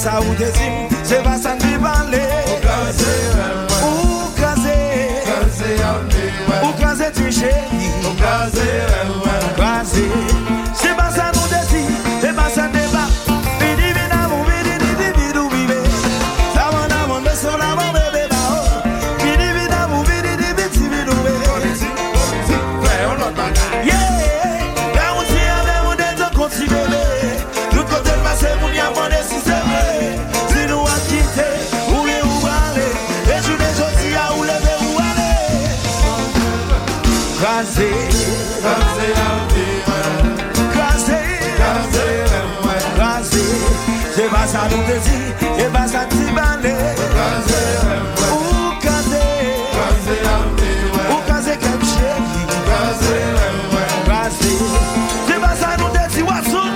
ça ou te dit, c'est pas ça qui parle. Ou Kraze tu chéri. Kraze, c'est pas ça nous te dit, c'est pas ça débat. Vidi vina mou vidi vidi vidou vive. Ça m'en a mon beso la mon bébé bao. Vidi vina mou vidi vidi vidou vive. Yeah, là on tient avec mon déto continue bébé. Tout côté passé mon y a demandé si c'est vrai. Si nous a quitté, où est où aller. Et je ne dis à où lever où aller. Kraze, c'est pas ça nous te dit, c'est pas ça qui parle. Ou Kraze comme chéri. Kraze, c'est pas ça nous te dit, Watson.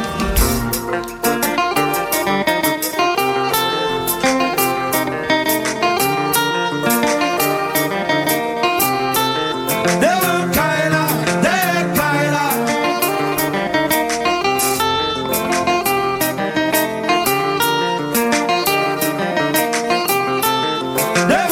Yeah.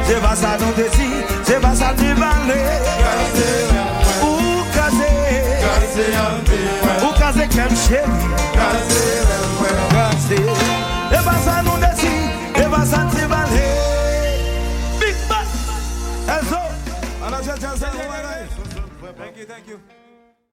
c'est pas ça nous décide, c'est pas ça nous valait. Ou casé, qu'aime chérie. C'est pas ça nous décide, c'est pas ça nous valait. Big Bang. Thank you.